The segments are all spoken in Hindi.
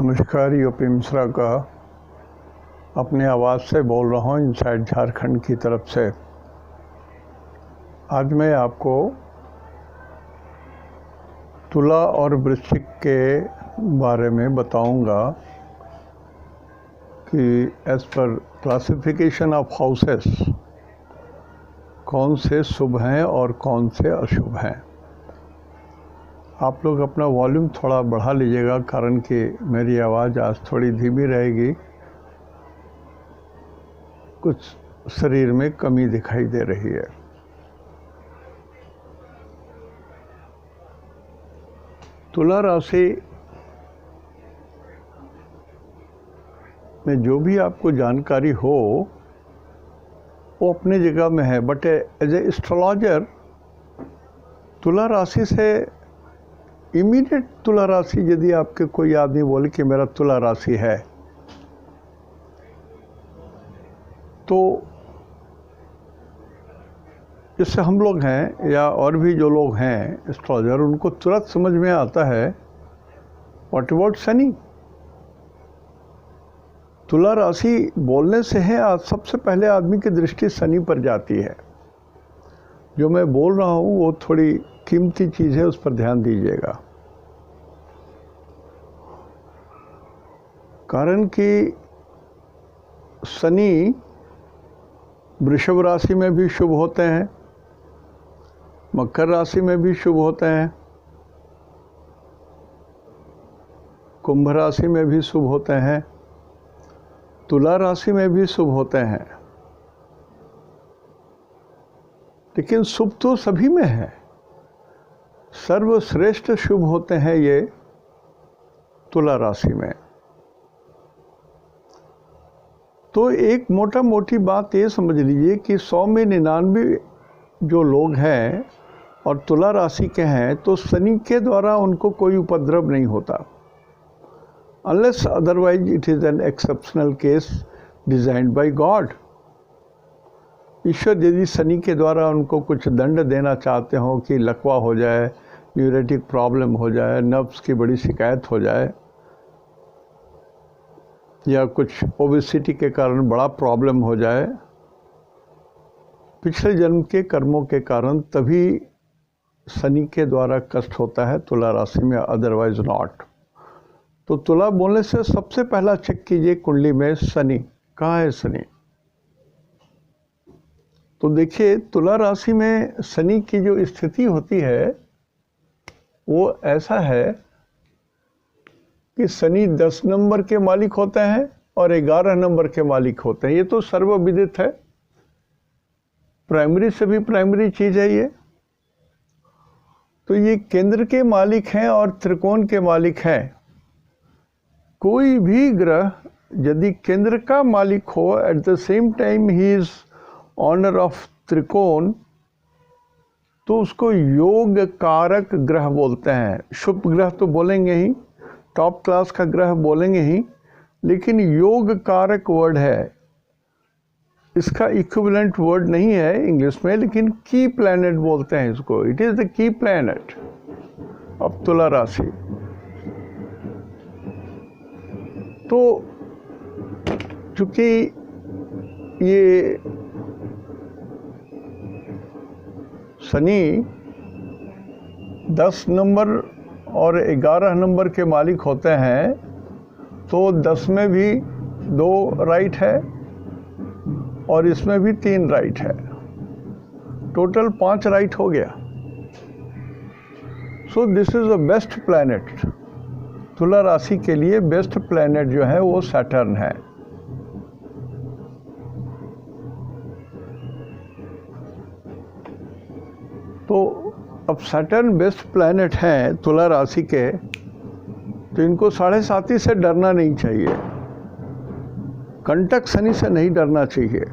नमस्कार, यूपी मिश्रा का अपनी आवाज़ से बोल रहा हूँ इनसाइड झारखंड की तरफ से। आज मैं आपको तुला और वृश्चिक के बारे में बताऊंगा कि as per classification of houses कौन से शुभ हैं और कौन से अशुभ हैं। आप लोग अपना वॉल्यूम थोड़ा बढ़ा लीजिएगा, कारण कि मेरी आवाज़ आज थोड़ी धीमी रहेगी। कुछ शरीर में कमी दिखाई दे रही है। तुला राशि में जो भी आपको जानकारी हो वो अपनी जगह में है, बट एज ए एस्ट्रोलॉजर तुला राशि से इमीडिएट तुला राशि यदि आपके कोई आदमी बोले कि मेरा तुला राशि है, तो जैसे हम लोग हैं या और भी जो लोग हैं एस्ट्रोलॉजर, उनको तुरंत समझ में आता है व्हाट अबाउट शनि। तुला राशि बोलने से है आज सबसे पहले आदमी की दृष्टि शनि पर जाती है। जो मैं बोल रहा हूँ वो थोड़ी कीमती चीज़ है, उस पर ध्यान दीजिएगा। कारण कि शनि वृषभ राशि में भी शुभ होते हैं, मकर राशि में भी शुभ होते हैं, कुंभ राशि में भी शुभ होते हैं, तुला राशि में भी शुभ होते हैं। लेकिन शुभ तो सभी में है। सर्वश्रेष्ठ शुभ होते हैं ये तुला राशि में। तो एक मोटा मोटी बात ये समझ लीजिए कि 100 में 99 जो लोग हैं और तुला राशि के हैं, तो शनि के द्वारा उनको कोई उपद्रव नहीं होता, unless otherwise it is an exceptional case designed by God. ईश्वर यदि शनि के द्वारा उनको कुछ दंड देना चाहते हो कि लकवा हो जाए, न्यूरेटिक प्रॉब्लम हो जाए, नर्व्स की बड़ी शिकायत हो जाए, या कुछ ओबेसिटी के कारण बड़ा प्रॉब्लम हो जाए पिछले जन्म के कर्मों के कारण, तभी शनि के द्वारा कष्ट होता है तुला राशि में, अदरवाइज नॉट। तो तुला बोलने से सबसे पहला चेक कीजिए कुंडली में शनि कहाँ है। शनि तो देखिए, तुला राशि में शनि की जो स्थिति होती है वो ऐसा है कि शनि 10 नंबर के मालिक होते हैं और 11 नंबर के मालिक होते हैं। ये तो सर्वविदित है, प्राइमरी से भी प्राइमरी चीज है ये। तो ये केंद्र के मालिक हैं और त्रिकोण के मालिक हैं। कोई भी ग्रह यदि केंद्र का मालिक हो, at the same time he is owner of त्रिकोण, तो उसको योग कारक ग्रह बोलते हैं। शुभ ग्रह तो बोलेंगे ही, टॉप क्लास का ग्रह बोलेंगे ही, लेकिन योग कारक वर्ड है। इसका इक्विवेलेंट वर्ड नहीं है इंग्लिश में, लेकिन की प्लैनेट बोलते हैं इसको। It is the key planet of तुला राशि। तो चूंकि ये शनि 10 नंबर और 11 नंबर के मालिक होते हैं, तो 10 में भी 2 राइट है और इसमें भी 3 राइट है, टोटल 5 राइट हो गया। So this is the best planet. तुला राशि के लिए बेस्ट प्लैनेट जो है वो सैटर्न है। तो अब सैटर्न बेस्ट प्लैनेट हैं तुला राशि के, तो इनको 7.5 से डरना नहीं चाहिए, कंटक शनि से नहीं डरना चाहिए,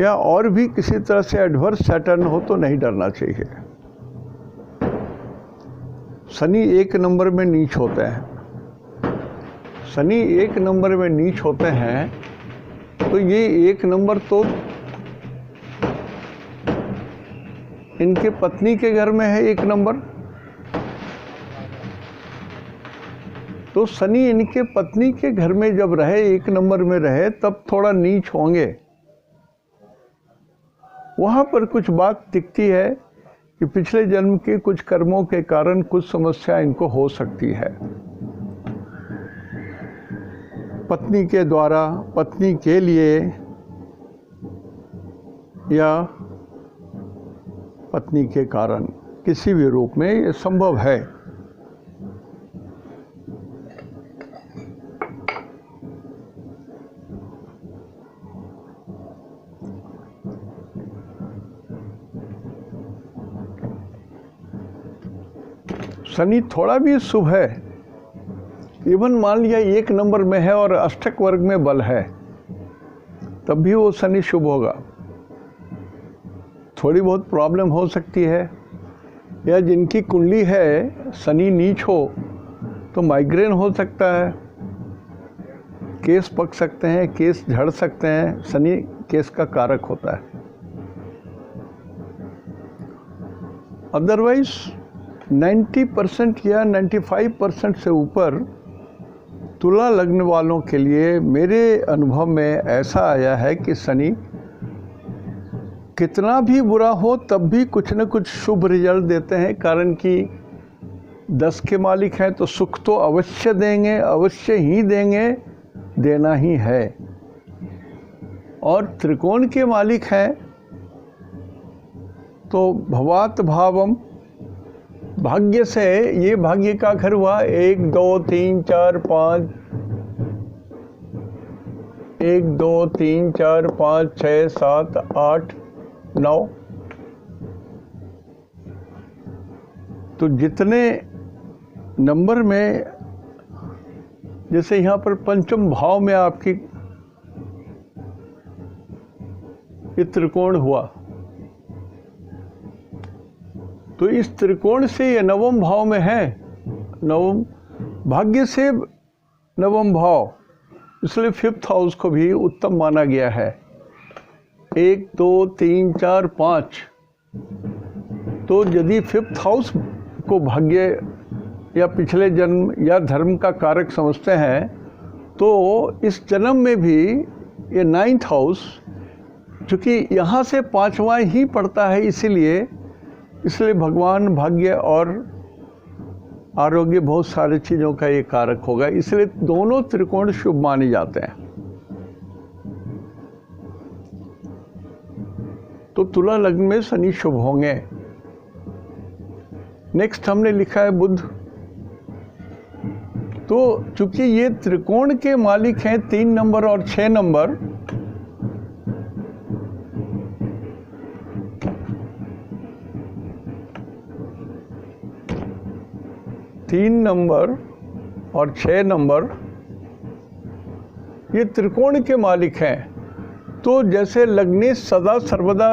या और भी किसी तरह से एडवर्स सैटर्न हो तो नहीं डरना चाहिए। शनि 1 नंबर में नीच होते हैं। शनि 1 नंबर में नीच होते हैं, तो ये 1 नंबर तो इनके पत्नी के घर में है 1 नंबर, तो शनि इनके पत्नी के घर में जब रहे, 1 नंबर में रहे, तब थोड़ा नीच होंगे। वहाँ पर कुछ बात दिखती है कि पिछले जन्म के कुछ कर्मों के कारण कुछ समस्या इनको हो सकती है। पत्नी के द्वारा, पत्नी के लिए, या पत्नी के कारण, किसी भी रूप में ये संभव है। शनि थोड़ा भी शुभ है, इवन मान लिया 1 नंबर में है और अष्टक वर्ग में बल है, तब भी वो शनि शुभ होगा। थोड़ी बहुत प्रॉब्लम हो सकती है, या जिनकी कुंडली है शनि नीच हो तो माइग्रेन हो सकता है, केस पक सकते हैं, केस झड़ सकते हैं। शनि केस का कारक होता है। अदरवाइज 90% या 95% से ऊपर तुला लग्न वालों के लिए मेरे अनुभव में ऐसा आया है कि शनि कितना भी बुरा हो तब भी कुछ न कुछ शुभ रिजल्ट देते हैं। कारण कि 10 के मालिक हैं तो सुख तो अवश्य देंगे, अवश्य ही देंगे, देना ही है। और त्रिकोण के मालिक हैं तो भवात भावम, भाग्य से, ये भाग्य का घर हुआ 1 2 3 4 5, 1 2 3 4 5 6 7 8 9। तो जितने नंबर में, जैसे यहाँ पर पंचम भाव में आपकी ये त्रिकोण हुआ, तो इस त्रिकोण से ये नवम भाव में है। नवम भाग्य से नवम भाव, इसलिए 5th हाउस को भी उत्तम माना गया है। 1 2 3 4 5। तो यदि 5th हाउस को भाग्य या पिछले जन्म या धर्म का कारक समझते हैं, तो इस जन्म में भी ये 9th हाउस, चूँकि यहाँ से 5वां ही पड़ता है, इसलिए भगवान भाग्य और आरोग्य, बहुत सारी चीज़ों का ये कारक होगा। इसलिए दोनों त्रिकोण शुभ माने जाते हैं। तो तुला लग्न में शनि शुभ होंगे। नेक्स्ट हमने लिखा है बुध। तो चूंकि ये त्रिकोण के मालिक हैं 3 नंबर और 6 नंबर, तीन नंबर और 6 नंबर ये त्रिकोण के मालिक हैं। तो जैसे लग्ने सदा सर्वदा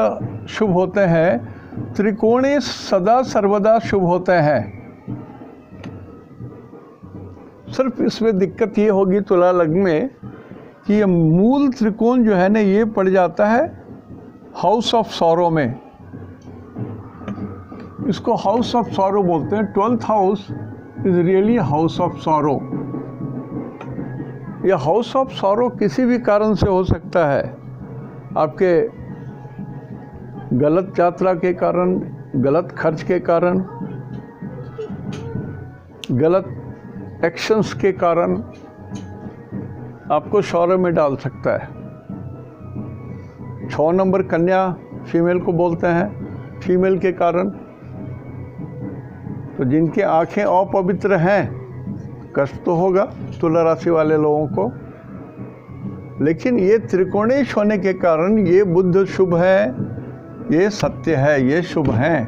शुभ होते हैं, त्रिकोणे सदा सर्वदा शुभ होते हैं। सिर्फ इसमें दिक्कत ये होगी तुला लग्न में कि ये मूल त्रिकोण जो है ना, ये पड़ जाता है हाउस ऑफ सॉरो में। इसको हाउस ऑफ सॉरो बोलते हैं। 12th house is really house of sorrow. यह हाउस ऑफ सॉरो किसी भी कारण से हो सकता है। आपके गलत यात्रा के कारण, गलत खर्च के कारण, गलत एक्शंस के कारण आपको सॉरो में डाल सकता है। 6 नंबर कन्या फीमेल को बोलते हैं। फीमेल के कारण, तो जिनकी आंखें अपवित्र हैं, कष्ट तो होगा तुला राशि वाले लोगों को। लेकिन ये त्रिकोणेश होने के कारण ये बुध शुभ है, ये सत्य है, ये शुभ हैं।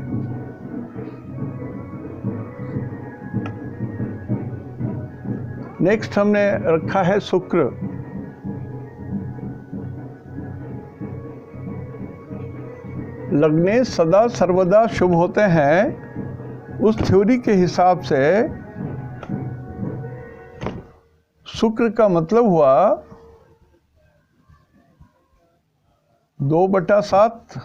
नेक्स्ट हमने रखा है शुक्र। लग्ने सदा सर्वदा शुभ होते हैं। उस थ्योरी के हिसाब से शुक्र का मतलब हुआ 2/7।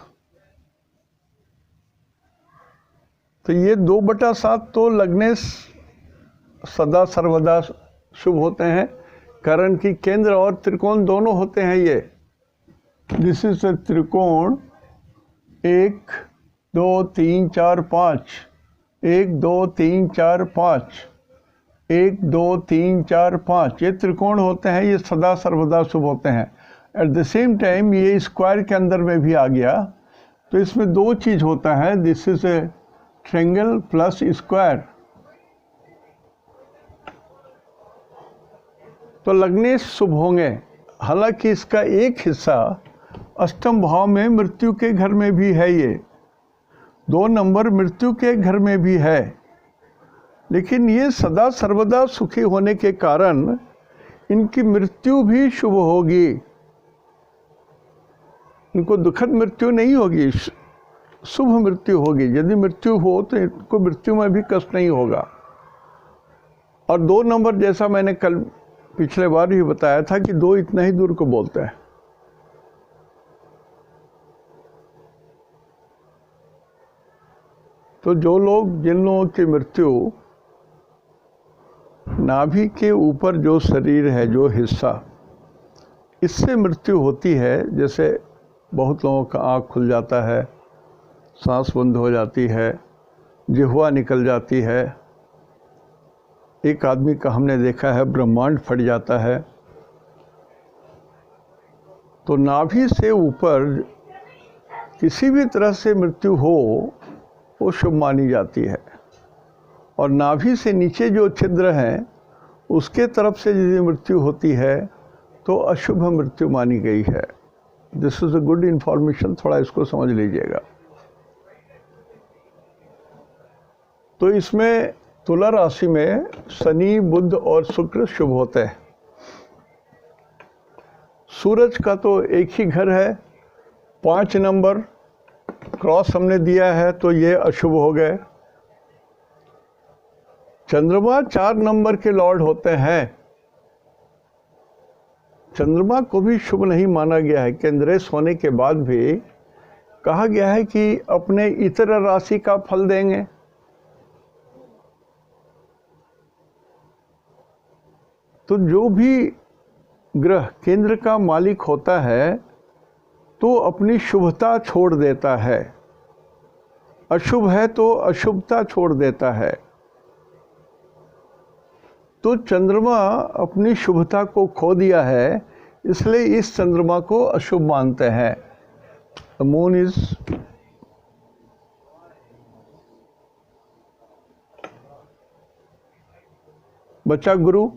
तो ये 2/7 तो लग्ने सदा सर्वदा शुभ होते हैं। करण की केंद्र और त्रिकोण दोनों होते हैं ये। दिस इज अ त्रिकोण 1 2 3 4 5, 1 2 3 4 5, 1 2 3 4 5, ये त्रिकोण होते हैं, ये सदा सर्वदा शुभ होते हैं। एट द सेम टाइम ये स्क्वायर के अंदर में भी आ गया, तो इसमें दो चीज़ होता है। This is a triangle plus square, तो लगने शुभ होंगे। हालांकि इसका एक हिस्सा अष्टम भाव में मृत्यु के घर में भी है, ये 2 नंबर मृत्यु के घर में भी है, लेकिन ये सदा सर्वदा सुखी होने के कारण इनकी मृत्यु भी शुभ होगी। इनको दुखद मृत्यु नहीं होगी, शुभ मृत्यु होगी। यदि मृत्यु हो तो इनको मृत्यु में भी कष्ट नहीं होगा। और 2 नंबर, जैसा मैंने कल पिछले बार भी बताया था कि 2 इतना ही दूर को बोलते हैं। तो जो लोग, जिन लोगों की मृत्यु नाभि के ऊपर जो शरीर है, जो हिस्सा, इससे मृत्यु होती है, जैसे बहुत लोगों का आँख खुल जाता है, सांस बंद हो जाती है, जिह्वा निकल जाती है, एक आदमी का हमने देखा है ब्रह्मांड फट जाता है। तो नाभि से ऊपर किसी भी तरह से मृत्यु हो वो शुभ मानी जाती है, और नाभि से नीचे जो छिद्र हैं उसके तरफ से यदि मृत्यु होती है तो अशुभ मृत्यु मानी गई है। This is a good information, थोड़ा इसको समझ लीजिएगा। तो इसमें तुला राशि में शनि, बुध और शुक्र शुभ होते हैं। सूरज का तो एक ही घर है, 5 नंबर क्रॉस हमने दिया है तो ये अशुभ हो गए। चंद्रमा 4 नंबर के लॉर्ड होते हैं। चंद्रमा को भी शुभ नहीं माना गया है। केंद्रेश होने के बाद भी कहा गया है कि अपने इतर राशि का फल देंगे। तो जो भी ग्रह केंद्र का मालिक होता है तो अपनी शुभता छोड़ देता है, अशुभ है तो अशुभता छोड़ देता है। तो चंद्रमा अपनी शुभता को खो दिया है, इसलिए इस चंद्रमा को अशुभ मानते हैं। द मून इज बच्चा गुरु,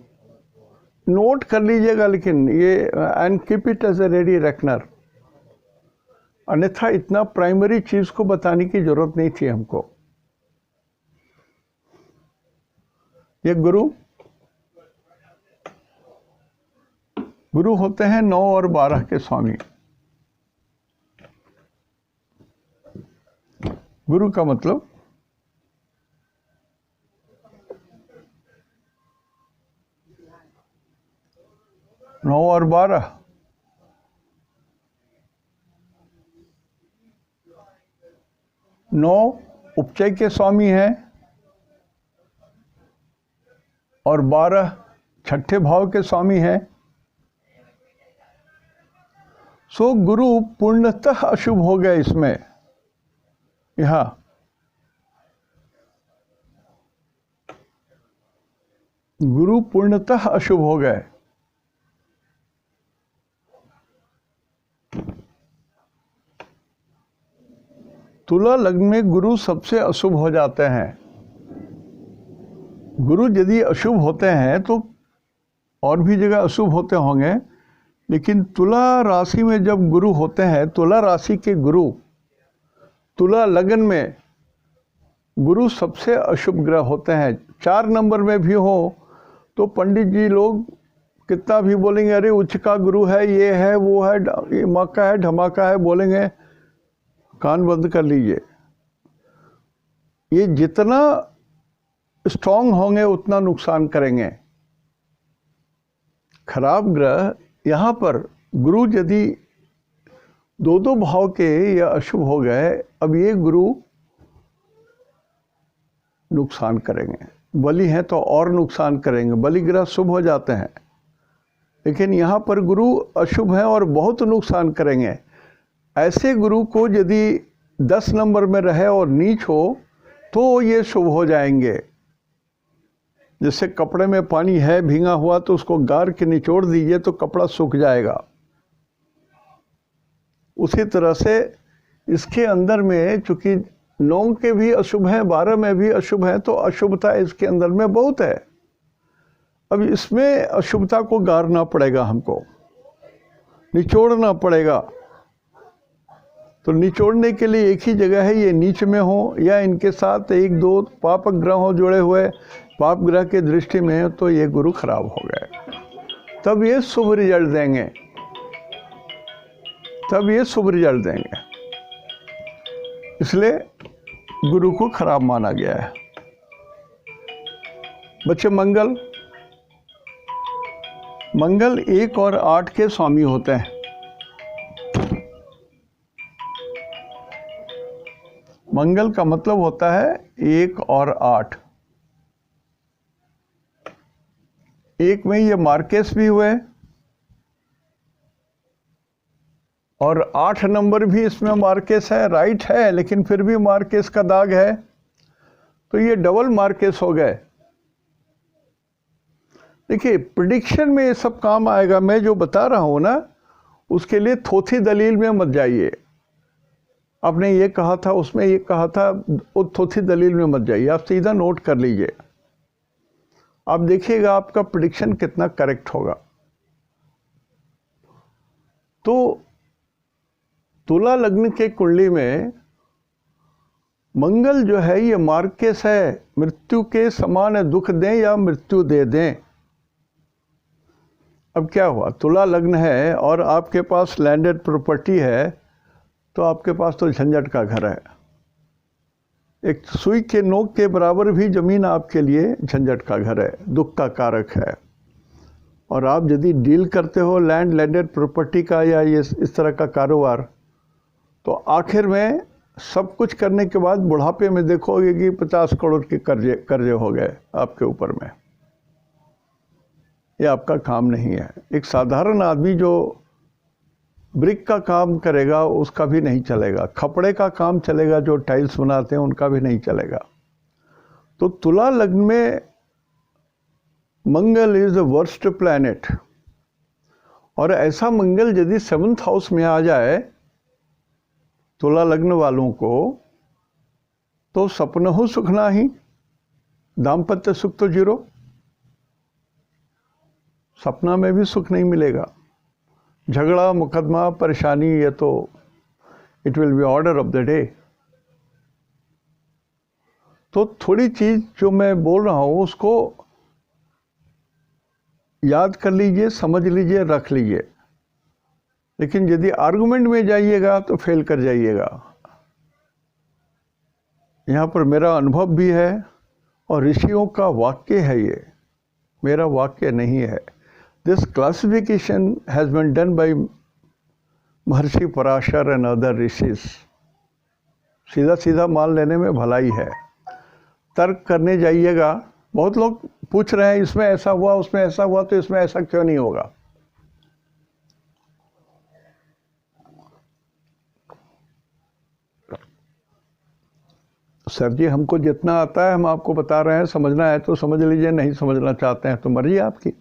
नोट कर लीजिएगा, लेकिन ये and keep it as a ready reckoner, अन्यथा इतना प्राइमरी चीज को बताने की जरूरत नहीं थी हमको। ये गुरु होते हैं 9 और 12 के स्वामी। गुरु का मतलब नौ और 12, नौ उपचय के स्वामी हैं और 12 छठे भाव के स्वामी हैं। सो गुरु पूर्णतः अशुभ हो गए इसमें। यहाँ गुरु पूर्णतः अशुभ हो गए। तुला लग्न में गुरु सबसे अशुभ हो जाते हैं। गुरु यदि अशुभ होते हैं तो और भी जगह अशुभ होते होंगे, लेकिन तुला राशि में जब गुरु होते हैं, तुला राशि के गुरु तुला लगन में गुरु सबसे अशुभ ग्रह होते हैं। 4 नंबर में भी हो तो पंडित जी लोग कितना भी बोलेंगे, अरे उच्च का गुरु है, ये है, वो है, ये मक्का है, धमाका है, बोलेंगे। कान बंद कर लीजिए। ये जितना स्ट्रांग होंगे उतना नुकसान करेंगे। खराब ग्रह यहाँ पर गुरु यदि 2 भाव के या अशुभ हो गए, अब ये गुरु नुकसान करेंगे। बलि हैं तो और नुकसान करेंगे, बलि ग्रह शुभ हो जाते हैं, लेकिन यहाँ पर गुरु अशुभ हैं और बहुत नुकसान करेंगे। ऐसे गुरु को यदि 10 नंबर में रहे और नीच हो तो ये शुभ हो जाएंगे। जैसे कपड़े में पानी है भींगा हुआ तो उसको गार के निचोड़ दीजिए तो कपड़ा सूख जाएगा। उसी तरह से इसके अंदर में चूंकि 9 के भी अशुभ हैं, 12 में भी अशुभ हैं, तो अशुभता इसके अंदर में बहुत है। अब इसमें अशुभता को गारना पड़ेगा, हमको निचोड़ना पड़ेगा। तो निचोड़ने के लिए एक ही जगह है, ये नीच में हो या इनके साथ 1-2 पाप ग्रह हो जुड़े हुए, पाप ग्रह के दृष्टि में हो, तो ये गुरु खराब हो गए, तब ये शुभ रिजल्ट देंगे, तब ये शुभ रिजल्ट देंगे। इसलिए गुरु को खराब माना गया है। बच्चे मंगल 1 और 8 के स्वामी होते हैं। मंगल का मतलब होता है 1 और 8। 1 में ये मार्केस भी हुए और 8 नंबर भी इसमें मार्केस है, राइट है, लेकिन फिर भी मार्केस का दाग है, तो ये डबल मार्केस हो गए। देखिए प्रेडिक्शन में ये सब काम आएगा। मैं जो बता रहा हूँ ना, उसके लिए थोथी दलील में मत जाइए। आपने ये कहा था, उसमें ये कहा था, वो थोथी दलील में मत जाइए, आप सीधा नोट कर लीजिए। आप देखिएगा आपका प्रेडिक्शन कितना करेक्ट होगा। तो तुला लग्न के कुंडली में मंगल जो है ये मार्केस है, मृत्यु के समान दुख दें या मृत्यु दे दें। अब क्या हुआ, तुला लग्न है और आपके पास लैंडेड प्रॉपर्टी है, तो आपके पास तो झंझट का घर है। एक सुई के नोक के बराबर भी जमीन आपके लिए झंझट का घर है, दुख का कारक है। और आप यदि डील करते हो लैंडेड प्रॉपर्टी का या ये इस तरह का कारोबार, तो आखिर में सब कुछ करने के बाद बुढ़ापे में देखोगे कि 50 करोड़ के कर्जे हो गए आपके ऊपर में। ये आपका काम नहीं है। एक साधारण आदमी जो ब्रिक का काम करेगा उसका भी नहीं चलेगा, खपड़े का काम चलेगा, जो टाइल्स बनाते हैं उनका भी नहीं चलेगा। तो तुला लग्न में मंगल इज द वर्स्ट प्लैनेट, और ऐसा मंगल यदि 7th हाउस में आ जाए तुला लग्न वालों को, तो सपनहु सुख नाही, दाम्पत्य सुख तो 0, सपना में भी सुख नहीं मिलेगा। झगड़ा, मुकदमा, परेशानी, ये तो it will be order of the day. तो थोड़ी चीज जो मैं बोल रहा हूं उसको याद कर लीजिए, समझ लीजिए, रख लीजिए। लेकिन यदि आर्गुमेंट में जाइएगा तो फेल कर जाइएगा। यहाँ पर मेरा अनुभव भी है और ऋषियों का वाक्य है, ये मेरा वाक्य नहीं है। This classification has been done by Maharshi Parashar and other rishis. सीधा सीधा मान लेने में भलाई है, तर्क करने जाइएगा। बहुत लोग पूछ रहे हैं इसमें ऐसा हुआ, उसमें ऐसा हुआ, तो इसमें ऐसा क्यों नहीं होगा। सर जी हमको जितना आता है हम आपको बता रहे हैं, समझना है तो समझ लीजिए, नहीं समझना चाहते हैं तो मर्जी आपकी।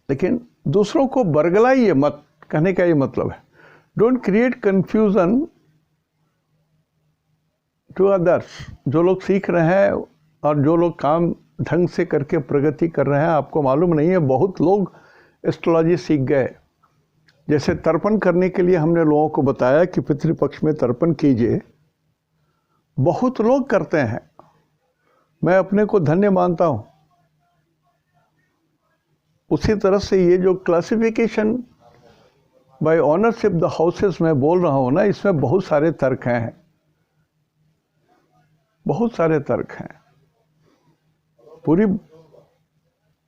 लेकिन दूसरों को बरगलाइए मत, कहने का ये मतलब है। Don't create confusion to others. जो लोग सीख रहे हैं और जो लोग काम ढंग से करके प्रगति कर रहे हैं, आपको मालूम नहीं है बहुत लोग एस्ट्रोलॉजी सीख गए। जैसे तर्पण करने के लिए हमने लोगों को बताया कि पितृपक्ष में तर्पण कीजिए, बहुत लोग करते हैं, मैं अपने को धन्य मानता हूं। उसी तरह से ये जो classification bye ownership the houses मैं बोल रहा हूं ना, इसमें बहुत सारे तर्क हैं, बहुत सारे तर्क हैं। पूरी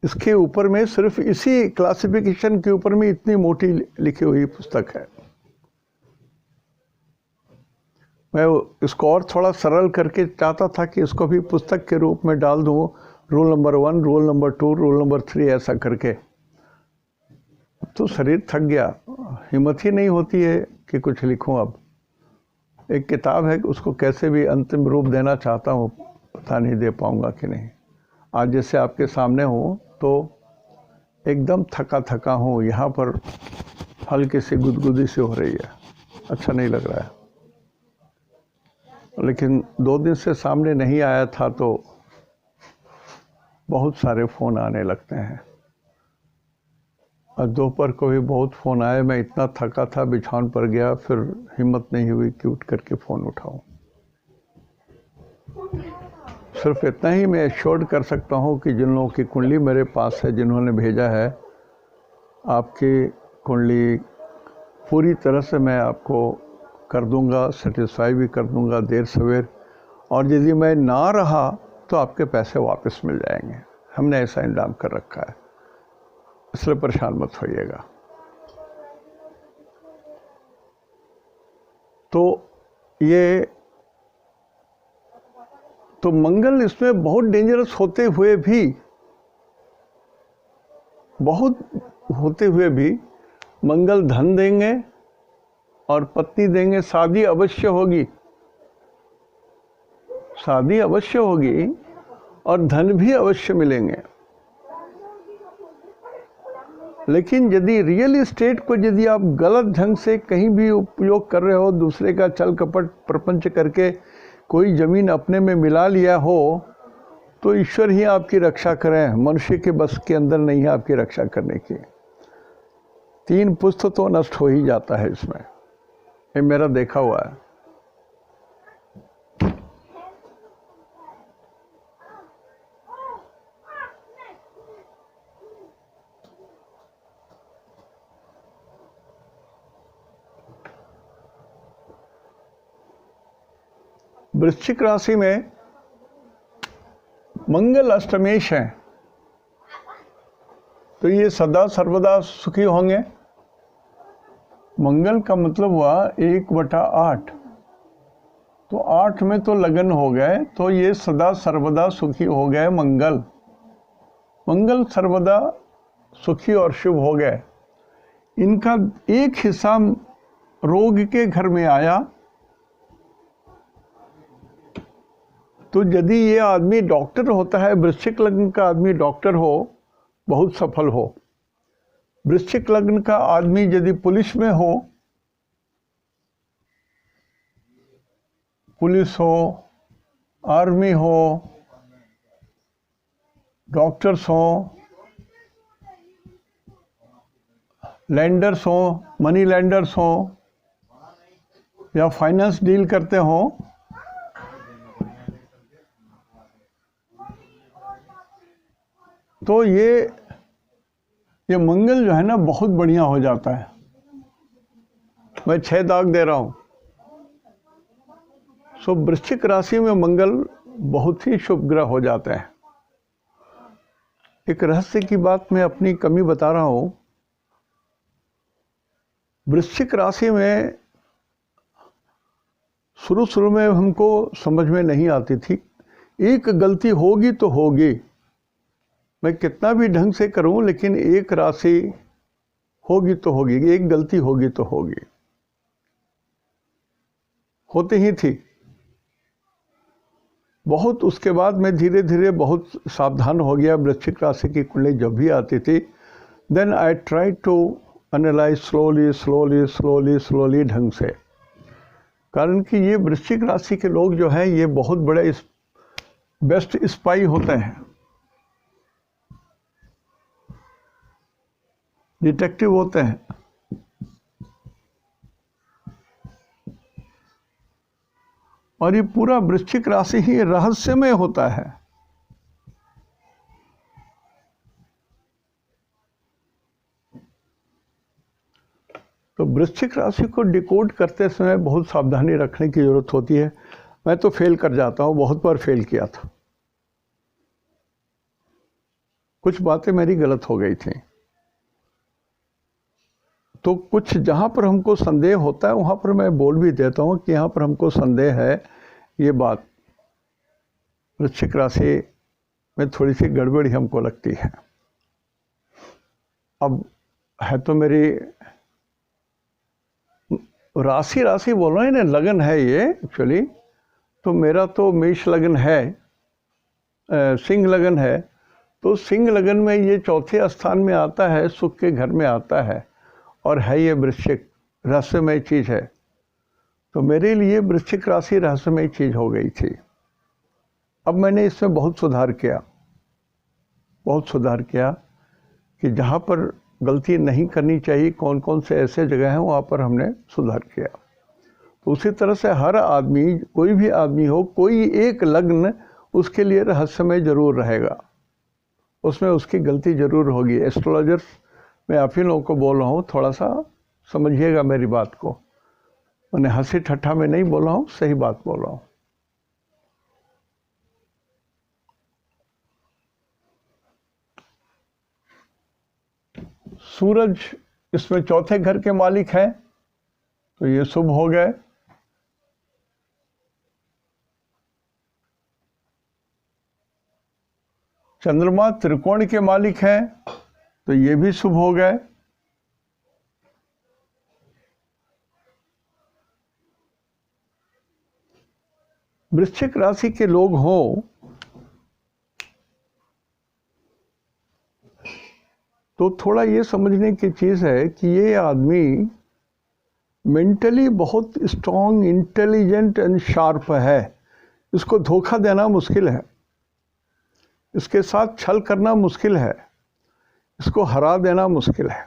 इसके ऊपर में सिर्फ इसी क्लासिफिकेशन के ऊपर में इतनी मोटी लिखी हुई पुस्तक है। मैं इसको और थोड़ा सरल करके चाहता था कि इसको भी पुस्तक के रूप में डाल दूँ, rule number 1, rule number 2, rule number 3 ऐसा करके। तो शरीर थक गया, हिम्मत ही नहीं होती है कि कुछ लिखूं। अब एक किताब है, उसको कैसे भी अंतिम रूप देना चाहता हूँ, पता नहीं दे पाऊँगा कि नहीं। आज जैसे आपके सामने हूँ तो एकदम थका थका हूँ, यहाँ पर हल्की सी गुदगुदी सी हो रही है, अच्छा नहीं लग रहा है। लेकिन 2 दिन से सामने नहीं आया था तो बहुत सारे फ़ोन आने लगते हैं, और दोपहर को भी बहुत फ़ोन आए। मैं इतना थका था, बिछावन पर गया, फिर हिम्मत नहीं हुई कि उठ करके फ़ोन उठाऊं। सिर्फ इतना ही मैं एश्योर्ड कर सकता हूं कि जिन लोगों की कुंडली मेरे पास है, जिन्होंने भेजा है, आपकी कुंडली पूरी तरह से मैं आपको कर दूंगा, सेटिस्फाई भी कर दूंगा देर सवेर। और यदि मैं ना रहा तो आपके पैसे वापस मिल जाएंगे, हमने ऐसा इंतजाम कर रखा है, इसलिए परेशान मत होइएगा। तो ये तो मंगल इसमें बहुत डेंजरस होते हुए भी मंगल धन देंगे और पत्नी देंगे। शादी अवश्य होगी और धन भी अवश्य मिलेंगे। लेकिन यदि रियल इस्टेट को यदि आप गलत ढंग से कहीं भी उपयोग कर रहे हो, दूसरे का छल कपट प्रपंच करके कोई ज़मीन अपने में मिला लिया हो, तो ईश्वर ही आपकी रक्षा करें, मनुष्य के बस के अंदर नहीं है आपकी रक्षा करने की। 3 पुस्त तो नष्ट हो ही जाता है इसमें, ये मेरा देखा हुआ है। वृश्चिक राशि में मंगल अष्टमेश है, तो ये सदा सर्वदा सुखी होंगे। मंगल का मतलब हुआ 1/8, तो 8 में तो लगन हो गए, तो ये सदा सर्वदा सुखी हो गए। मंगल सर्वदा सुखी और शुभ हो गए। इनका एक हिस्सा रोग के घर में आया, तो यदि ये आदमी डॉक्टर होता है, वृश्चिक लग्न का आदमी डॉक्टर हो, बहुत सफल हो। वृश्चिक लग्न का आदमी यदि पुलिस में हो, पुलिस हो, आर्मी हो, डॉक्टर्स हो, लैंडर्स हो, मनी लैंडर्स हो, या फाइनेंस डील करते हो, तो ये मंगल जो है ना बहुत बढ़िया हो जाता है। मैं 6 दाग दे रहा हूँ। सो वृश्चिक राशि में मंगल बहुत ही शुभ ग्रह हो जाते हैं। एक रहस्य की बात मैं अपनी कमी बता रहा हूँ। वृश्चिक राशि में शुरू में हमको समझ में नहीं आती थी, एक गलती होगी तो होगी, मैं कितना भी ढंग से करूं, लेकिन एक राशि होगी तो होगी, एक गलती होगी तो होगी, होती ही थी बहुत। उसके बाद मैं धीरे धीरे बहुत सावधान हो गया। वृश्चिक राशि की कुंडली जब भी आती थी, then I try to analyse slowly ढंग से। कारण कि ये वृश्चिक राशि के लोग जो हैं, ये बहुत बड़े बेस्ट स्पाई होते हैं, डिटेक्टिव होते हैं। और ये पूरा वृश्चिक राशि ही रहस्यमय होता है। तो वृश्चिक राशि को डिकोड करते समय बहुत सावधानी रखने की जरूरत होती है। मैं तो फेल कर जाता हूँ, बहुत बार फेल किया था, कुछ बातें मेरी गलत हो गई थी। तो कुछ जहाँ पर हमको संदेह होता है वहाँ पर मैं बोल भी देता हूँ कि यहाँ पर हमको संदेह है, ये बात वृश्चिक राशि में थोड़ी सी गड़बड़ी हमको लगती है। अब है तो मेरी राशि बोल रहा है ना, लगन है ये एक्चुअली, तो मेरा तो मेष लगन है, सिंह लगन है। तो सिंह लगन में ये चौथे स्थान में आता है, सुख के घर में आता है, और है ये वृश्चिक, रहस्यमय चीज़ है। तो मेरे लिए वृश्चिक राशि रहस्यमय चीज़ हो गई थी। अब मैंने इसमें बहुत सुधार किया कि जहाँ पर गलती नहीं करनी चाहिए, कौन कौन से ऐसे जगह हैं, वहाँ पर हमने सुधार किया। तो उसी तरह से हर आदमी, कोई भी आदमी हो, कोई एक लग्न उसके लिए रहस्यमय जरूर रहेगा, उसमें उसकी गलती जरूर होगी। एस्ट्रोलॉजर्स मैं आप ही लोगों को बोल रहा हूँ, थोड़ा सा समझिएगा मेरी बात को, मैंने हंसी ठट्ठा में नहीं बोल रहा हूँ, सही बात बोल रहा हूँ। सूरज इसमें चौथे घर के मालिक हैं, तो ये शुभ हो गए। चंद्रमा त्रिकोण के मालिक हैं, तो ये भी शुभ हो गए। वृश्चिक राशि के लोग हों तो थोड़ा ये समझने की चीज़ है कि ये आदमी मेंटली बहुत स्ट्रॉन्ग, इंटेलिजेंट एंड शार्प है। इसको धोखा देना मुश्किल है, इसके साथ छल करना मुश्किल है, इसको हरा देना मुश्किल है।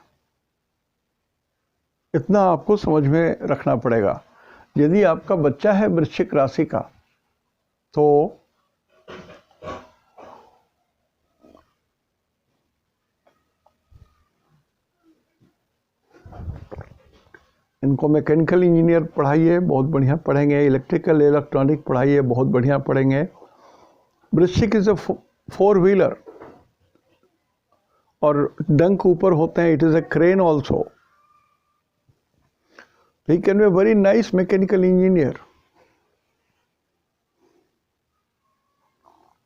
इतना आपको समझ में रखना पड़ेगा। यदि आपका बच्चा है वृश्चिक राशि का, तो इनको मैकेनिकल इंजीनियर पढ़ाइए, बहुत बढ़िया पढ़ेंगे। इलेक्ट्रिकल इलेक्ट्रॉनिक पढ़ाइए, बहुत बढ़िया पढ़ेंगे। वृश्चिक इज अ 4 व्हीलर, और डंक ऊपर होते हैं, it is a crane also. He can be very nice mechanical engineer.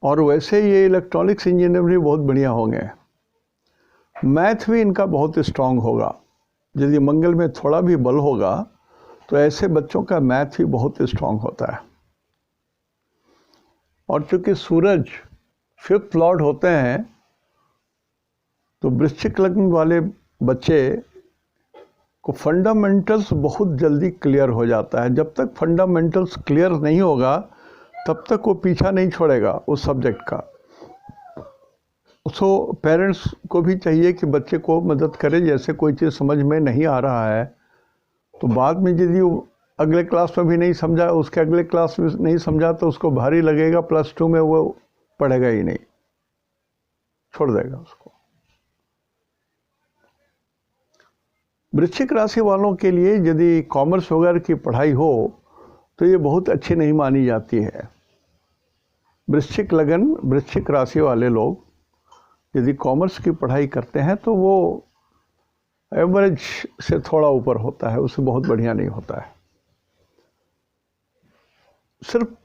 और वैसे ये इलेक्ट्रॉनिक्स इंजीनियर भी बहुत बढ़िया होंगे। मैथ भी इनका बहुत स्ट्रांग होगा। यदि मंगल में थोड़ा भी बल होगा तो ऐसे बच्चों का मैथ भी बहुत स्ट्रांग होता है। और चूंकि सूरज 5th लॉर्ड होते हैं, तो वृश्चिक लग्न वाले बच्चे को फंडामेंटल्स बहुत जल्दी क्लियर हो जाता है। जब तक फंडामेंटल्स क्लियर नहीं होगा तब तक वो पीछा नहीं छोड़ेगा उस सब्जेक्ट का। सो पेरेंट्स को भी चाहिए कि बच्चे को मदद करे। जैसे कोई चीज़ समझ में नहीं आ रहा है तो बाद में यदि वो अगले क्लास में भी नहीं समझा, उसके अगले क्लास में नहीं समझा, तो उसको भारी लगेगा, +2 में वो पढ़ेगा ही नहीं, छोड़ देगा उसको। वृश्चिक राशि वालों के लिए यदि कॉमर्स वगैरह की पढ़ाई हो तो ये बहुत अच्छी नहीं मानी जाती है। वृश्चिक लगन, वृश्चिक राशि वाले लोग यदि कॉमर्स की पढ़ाई करते हैं तो वो एवरेज से थोड़ा ऊपर होता है, उससे बहुत बढ़िया नहीं होता है। सिर्फ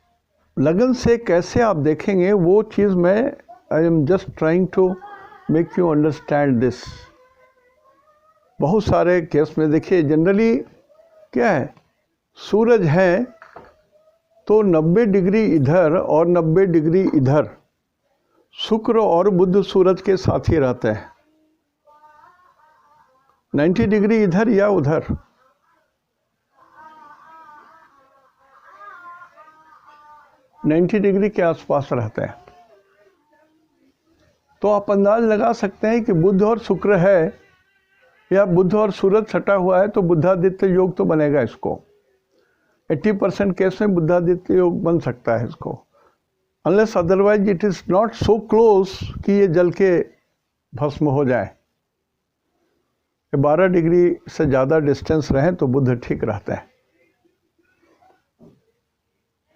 लगन से कैसे आप देखेंगे वो चीज़ में, I am just trying to make you understand this. बहुत सारे केस में देखिए, जनरली क्या है, सूरज है तो 90 डिग्री इधर और 90 डिग्री इधर, शुक्र और बुध सूरज के साथ ही रहते हैं। 90 डिग्री इधर या उधर, $90 डिग्री के आसपास रहते हैं। तो आप अंदाज लगा सकते हैं कि बुध और शुक्र है या बुध और सूरज सटा हुआ है तो बुधादित्य योग तो बनेगा। इसको 80% केस में बुधादित्य योग बन सकता है इसको, unless otherwise it is not so close कि ये जल के भस्म हो जाए। 12 डिग्री से ज़्यादा डिस्टेंस रहें तो बुध ठीक रहता है।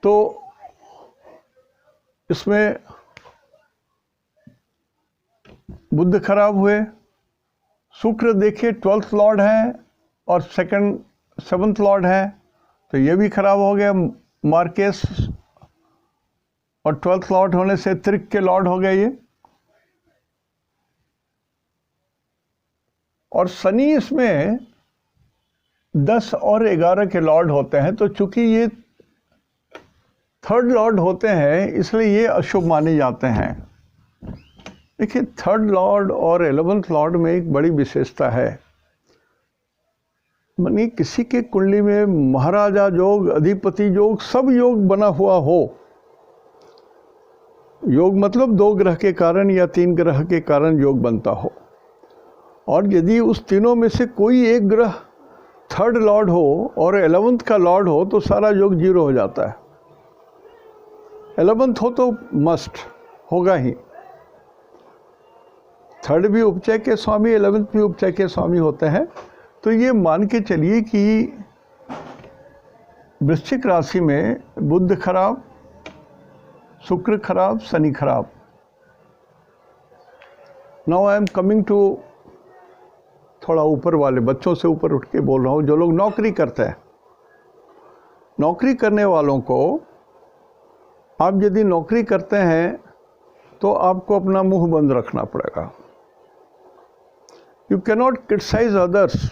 तो इसमें बुध खराब हुए, शुक्र देखिए 12th लॉर्ड है और सेकंड 7th लॉर्ड है, तो ये भी खराब हो गया। मार्केस और 12th लॉर्ड होने से त्रिक के लॉर्ड हो गए ये। और शनि इसमें 10 और 11 के लॉर्ड होते हैं, तो चूंकि ये 3rd लॉर्ड होते हैं इसलिए ये अशुभ माने जाते हैं। देखिए 3rd लॉर्ड और 11th लॉर्ड में एक बड़ी विशेषता है। मानी किसी के कुंडली में महाराजा योग, अधिपति योग, सब योग बना हुआ हो। योग मतलब 2 ग्रह के कारण या 3 ग्रह के कारण योग बनता हो, और यदि उस तीनों में से कोई एक ग्रह 3rd लॉर्ड हो और 11th का लॉर्ड हो तो सारा योग 0 हो जाता है। 11th हो तो मस्ट होगा ही। 3rd भी उपचय के स्वामी, 11th भी उपचय के स्वामी होते हैं। तो ये मान के चलिए कि वृश्चिक राशि में बुध खराब, शुक्र खराब, शनि खराब। Now I am coming to थोड़ा ऊपर वाले, बच्चों से ऊपर उठ के बोल रहा हूँ, जो लोग नौकरी करते हैं। नौकरी करने वालों को, आप यदि नौकरी करते हैं तो आपको अपना मुंह बंद रखना पड़ेगा। You cannot criticise others.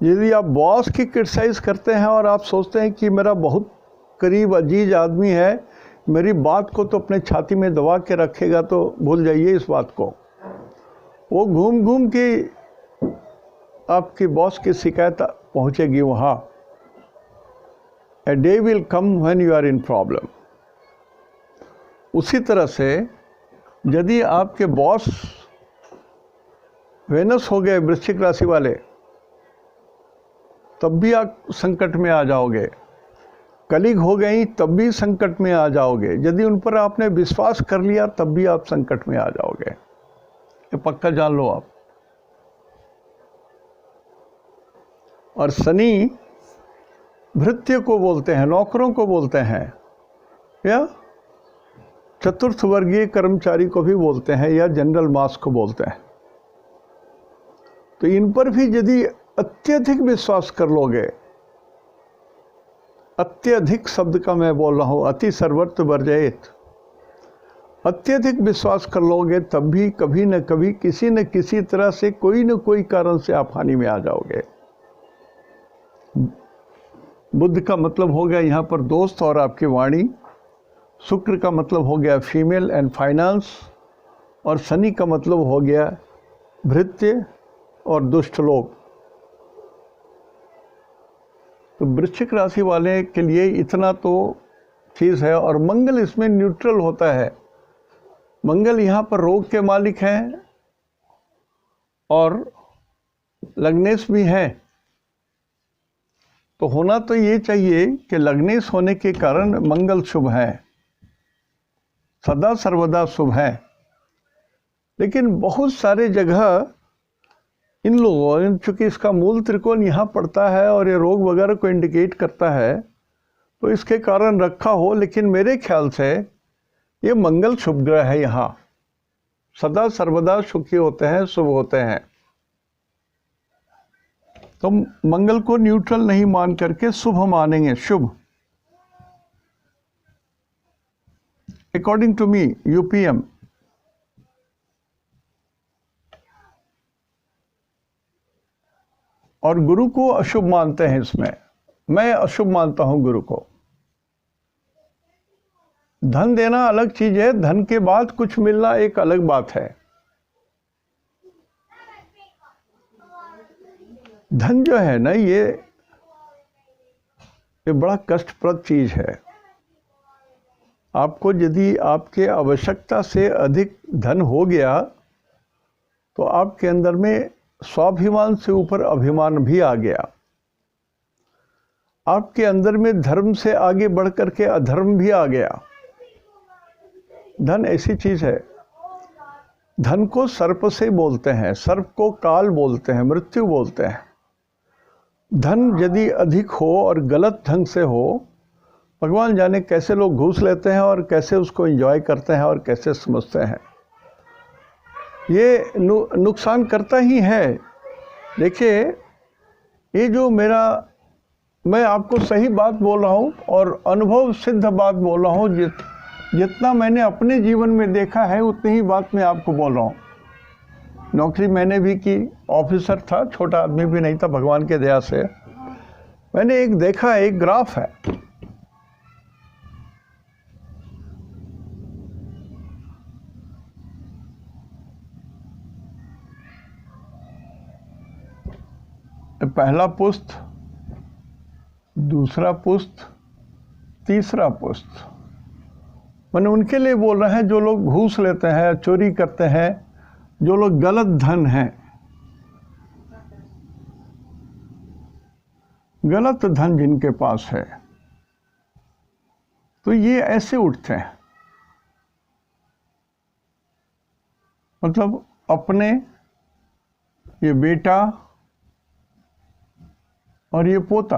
यदि आप बॉस की क्रिटिसाइज करते हैं और आप सोचते हैं कि मेरा बहुत करीब अजीज आदमी है, मेरी बात को तो अपने छाती में दबा के रखेगा, तो भूल जाइए इस बात को। वो घूम घूम के आपकी बॉस की शिकायत पहुंचेगी वहाँ। A day will come when you are in problem. उसी तरह से यदि आपके बॉस वेनस हो गए वृश्चिक राशि वाले, तब भी आप संकट में आ जाओगे। कलीग हो गई तब भी संकट में आ जाओगे। यदि उन पर आपने विश्वास कर लिया तब भी आप संकट में आ जाओगे, ये पक्का जान लो आप। और शनि भृत्य को बोलते हैं, नौकरों को बोलते हैं, या चतुर्थ वर्गीय कर्मचारी को भी बोलते हैं, या जनरल मास को बोलते हैं। तो इन पर भी यदि अत्यधिक विश्वास कर लोगे, अत्यधिक शब्द का मैं बोल रहा हूँ, अति सर्वत्र वर्जयेत, अत्यधिक विश्वास कर लोगे तब भी कभी न कभी किसी न किसी तरह से कोई न कोई कारण से आप हानि में आ जाओगे। बुध का मतलब हो गया यहाँ पर दोस्त और आपकी वाणी, शुक्र का मतलब हो गया फीमेल एंड फाइनेंस, और शनि का मतलब हो गया भृत्य और दुष्ट लोग। तो वृश्चिक राशि वाले के लिए इतना तो चीज़ है। और मंगल इसमें न्यूट्रल होता है। मंगल यहाँ पर रोग के मालिक हैं और लग्नेश भी हैं। तो होना तो ये चाहिए कि लग्नेश होने के कारण मंगल शुभ है, सदा सर्वदा शुभ है। लेकिन बहुत सारे जगह इन लोगों, चूँकि इसका मूल त्रिकोण यहाँ पड़ता है और ये रोग वगैरह को इंडिकेट करता है, तो इसके कारण रखा हो। लेकिन मेरे ख्याल से ये मंगल शुभ ग्रह है, यहाँ सदा सर्वदा सुखी होते हैं, शुभ होते हैं। तो मंगल को न्यूट्रल नहीं मान करके शुभ मानेंगे, शुभ। According to me, UPM. और गुरु को अशुभ मानते हैं इसमें। मैं अशुभ मानता हूं गुरु को। धन देना अलग चीज है, धन के बाद कुछ मिलना एक अलग बात है। धन जो है ना, ये बड़ा कष्टप्रद चीज है। आपको यदि आपके आवश्यकता से अधिक धन हो गया तो आपके अंदर में स्वाभिमान से ऊपर अभिमान भी आ गया। आपके अंदर में धर्म से आगे बढ़ करके अधर्म भी आ गया। धन ऐसी चीज है, धन को सर्प से बोलते हैं, सर्प को काल बोलते हैं, मृत्यु बोलते हैं। धन यदि अधिक हो और गलत ढंग से हो, भगवान जाने कैसे लोग घूस लेते हैं और कैसे उसको एंजॉय करते हैं और कैसे समझते हैं। ये नुकसान करता ही है। देखिए, ये जो मैं आपको सही बात बोल रहा हूँ और अनुभव सिद्ध बात बोल रहा हूँ। जितना मैंने अपने जीवन में देखा है उतनी ही बात मैं आपको बोल रहा हूँ। नौकरी मैंने भी की, ऑफिसर था, छोटा आदमी भी नहीं था भगवान के दया से। मैंने एक देखा, एक ग्राफ है, पहला पुस्त, दूसरा पुस्त, तीसरा पुस्त। मैंने उनके लिए बोल रहे हैं जो लोग घूस लेते हैं, चोरी करते हैं, जो लोग गलत धन हैं, गलत धन जिनके पास है, तो ये ऐसे उठते हैं। मतलब अपने ये बेटा और ये पोता,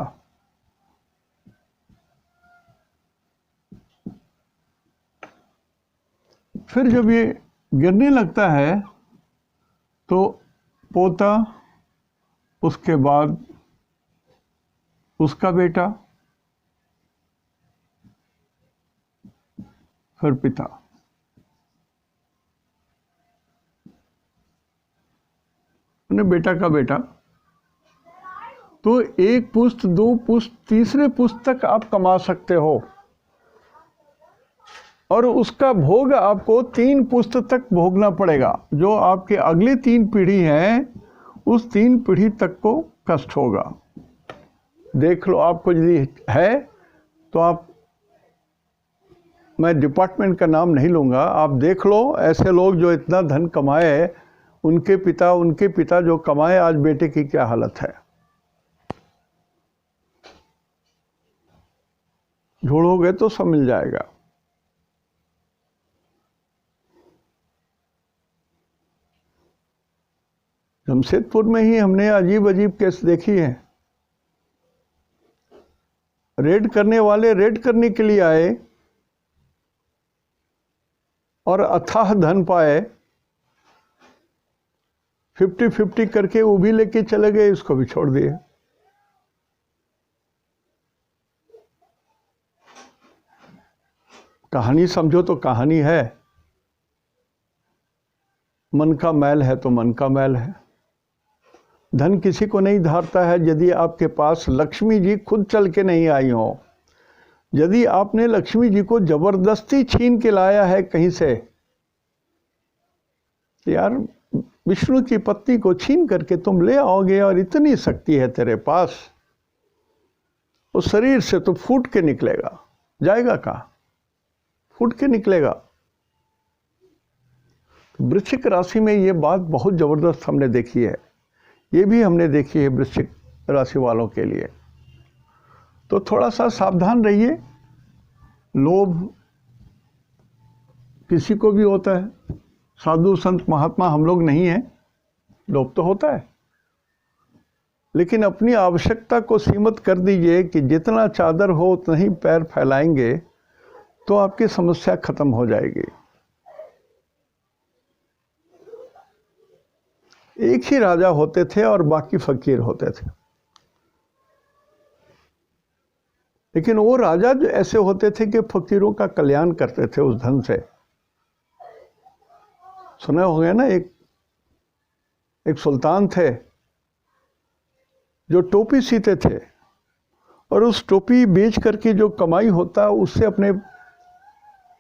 फिर जब ये गिरने लगता है तो पोता, उसके बाद उसका बेटा, फिर पिता। उन्हें बेटा का बेटा, तो एक पुस्त, दो पुस्त, तीसरे पुस्त तक आप कमा सकते हो और उसका भोग आपको 3 पुस्त तक भोगना पड़ेगा। जो आपके अगली 3 पीढ़ी हैं उस 3 पीढ़ी तक को कष्ट होगा। देख लो, आपको यदि है तो आप, मैं डिपार्टमेंट का नाम नहीं लूँगा, आप देख लो ऐसे लोग जो इतना धन कमाए, उनके पिता जो कमाए, आज बेटे की क्या हालत है। ढूंढोगे तो सब मिल जाएगा। जमशेदपुर में ही हमने अजीब अजीब केस देखी है। रेड करने वाले रेड करने के लिए आए और अथाह धन पाए, 50-50 करके वो भी लेके चले गए, इसको भी छोड़ दिए। कहानी समझो तो कहानी है, मन का मैल है तो मन का मैल है। धन किसी को नहीं धारता है यदि आपके पास लक्ष्मी जी खुद चल के नहीं आई हो। यदि आपने लक्ष्मी जी को जबरदस्ती छीन के लाया है कहीं से, यार विष्णु की पत्नी को छीन करके तुम ले आओगे और इतनी शक्ति है तेरे पास, उस शरीर से तो फूट के निकलेगा, जाएगा कहाँ, फूट के निकलेगा। वृश्चिक राशि में ये बात बहुत जबरदस्त हमने देखी है, ये भी हमने देखी है वृश्चिक राशि वालों के लिए। तो थोड़ा सा सावधान रहिए। लोभ किसी को भी होता है, साधु संत महात्मा हम लोग नहीं हैं, लोभ तो होता है, लेकिन अपनी आवश्यकता को सीमित कर दीजिए कि जितना चादर हो उतना ही पैर फैलाएंगे तो आपकी समस्या खत्म हो जाएगी। एक ही राजा होते थे और बाकी फकीर होते थे, लेकिन वो राजा जो ऐसे होते थे कि फकीरों का कल्याण करते थे उस धन से। सुना हो गया ना, एक सुल्तान थे जो टोपी सीते थे और उस टोपी बेच करके जो कमाई होता उससे अपने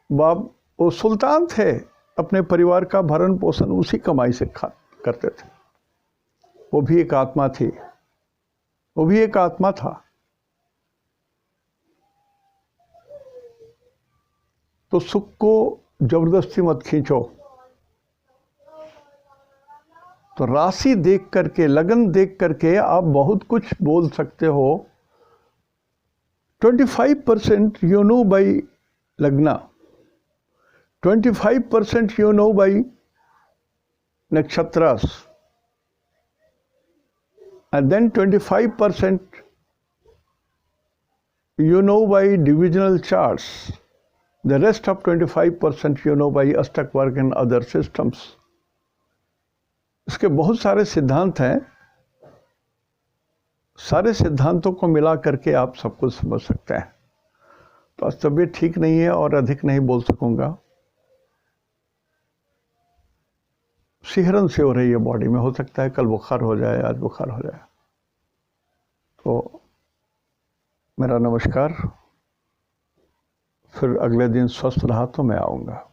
वो सुल्तान थे, अपने परिवार का भरण पोषण उसी कमाई से करते थे। वो भी एक आत्मा थी, वो भी एक आत्मा था। तो सुख को जबरदस्ती मत खींचो। तो राशि देख करके, लगन देख करके आप बहुत कुछ बोल सकते हो। 25% you know by लग्ना, 25% you know by nakshatras, and then 25% you know by divisional charts. The rest of 25% you know by Ashtak work and other systems. इसके बहुत सारे सिद्धांत हैं, सारे सिद्धांतों को मिला करके आप सब कुछ समझ सकते हैं। तो आज तबीयत ठीक नहीं है और अधिक नहीं बोल सकूंगा। सिहरन से हो रही है बॉडी में, हो सकता है कल बुखार हो जाए, आज बुखार हो जाए। तो मेरा नमस्कार, फिर अगले दिन स्वस्थ रहा तो मैं आऊँगा।